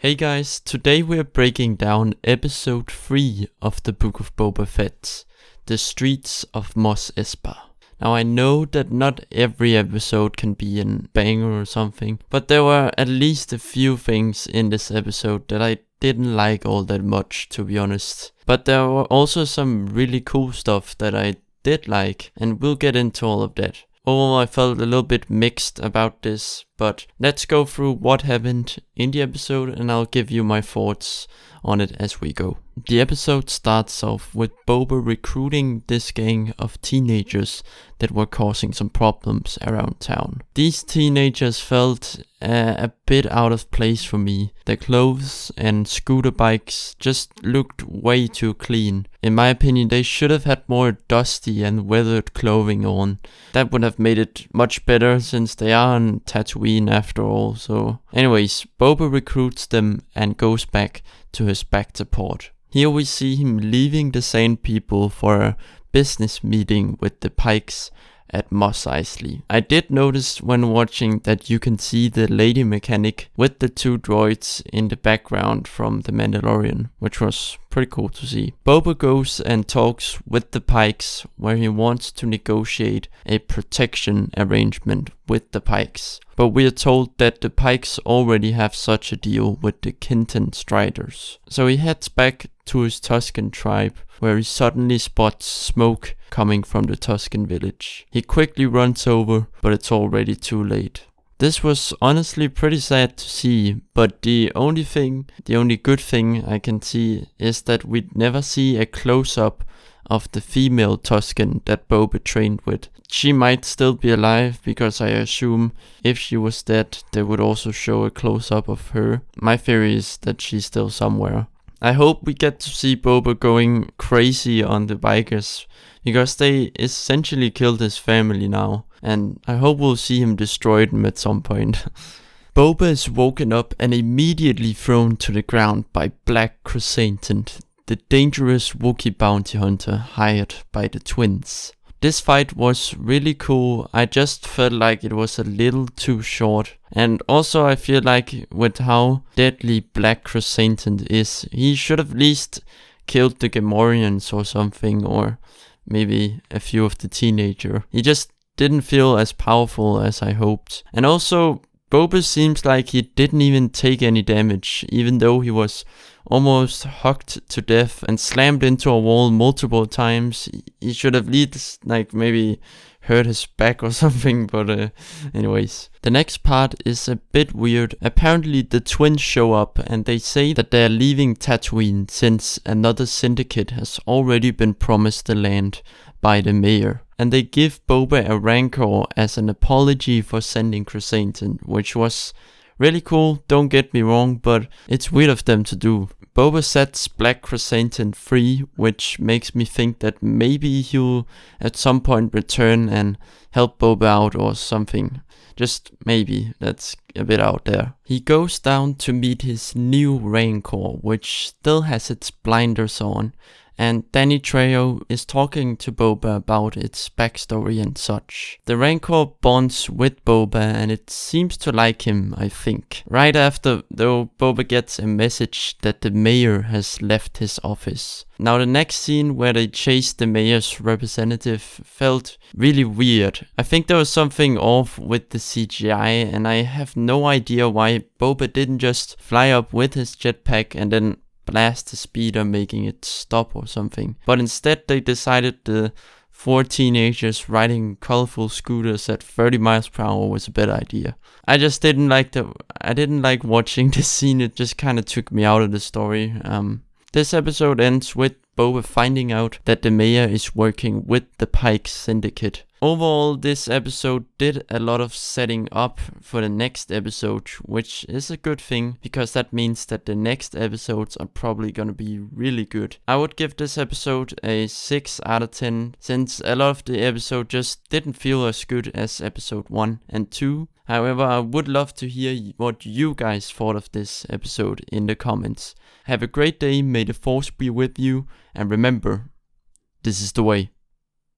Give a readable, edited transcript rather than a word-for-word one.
Hey guys, today we're breaking down episode 3 of the Book of Boba Fett, The Streets of Mos Espa. Now I know that not every episode can be a banger or something, but there were at least a few things in this episode that I didn't like all that much, to be honest. But there were also some really cool stuff that I did like, and we'll get into all of that. Overall, I felt a little bit mixed about this, but let's go through what happened in the episode and I'll give you my thoughts on it as we go. The episode starts off with Boba recruiting this gang of teenagers that were causing some problems around town. These teenagers felt a bit out of place for me. Their clothes and scooter bikes just looked way too clean. In my opinion, they should have had more dusty and weathered clothing on. That would have made it much better since they are on Tatooine after all. So anyways, Boba recruits them and goes back to his Bacta port. Here we see him leaving the Sand People for a business meeting with the Pikes at Mos Eisley. I did notice when watching that you can see the lady mechanic with the two droids in the background from The Mandalorian, which was pretty cool to see. Boba goes and talks with the Pikes where he wants to negotiate a protection arrangement with the Pikes. But we are told that the Pikes already have such a deal with the Kintan Striders. So he heads back to his Tusken tribe, where he suddenly spots smoke coming from the Tusken village. He quickly runs over, but it's already too late. This was honestly pretty sad to see, but the only good thing I can see is that we'd never see a close-up of the female Tusken that Boba trained with. She might still be alive, because I assume if she was dead, they would also show a close-up of her. My theory is that she's still somewhere. I hope we get to see Boba going crazy on the bikers, because they essentially killed his family now, and I hope we'll see him destroy them at some point. Boba is woken up and immediately thrown to the ground by Black Crusade, the dangerous Wookiee bounty hunter hired by the twins. This fight was really cool. I just felt like it was a little too short. And also I feel like with how deadly Black Crusade is, he should have at least killed the Gamorreans or something, or maybe a few of the teenagers. He just didn't feel as powerful as I hoped. And also Boba seems like he didn't even take any damage, even though he was almost hucked to death and slammed into a wall multiple times. He should have at least maybe hurt his back or something, but anyways. The next part is a bit weird. Apparently the twins show up and they say that they're leaving Tatooine since another syndicate has already been promised the land by the mayor. And they give Boba a rancor as an apology for sending Crusade, which was really cool, don't get me wrong, but it's weird of them to do. Boba sets Black Crusade free, which makes me think that maybe he'll at some point return and help Boba out or something. Just maybe, that's a bit out there. He goes down to meet his new rancor, which still has its blinders on. And Danny Trejo is talking to Boba about its backstory and such. The Rancor bonds with Boba and it seems to like him, I think. Right after, though, Boba gets a message that the mayor has left his office. Now the next scene where they chase the mayor's representative felt really weird. I think there was something off with the CGI and I have no idea why Boba didn't just fly up with his jetpack and then blast the speeder, making it stop or something. But instead they decided the 4 teenagers riding colorful scooters at 30 miles per hour was a better idea. I just didn't like watching this scene. It just kind of took me out of the story. This episode ends with Boba finding out that the mayor is working with the Pike Syndicate. Overall, this episode did a lot of setting up for the next episode, which is a good thing, because that means that the next episodes are probably gonna be really good. I would give this episode a 6 out of 10, since a lot of the episode just didn't feel as good as episode 1 and 2. However, I would love to hear what you guys thought of this episode in the comments. Have a great day, may the force be with you, and remember, this is the way.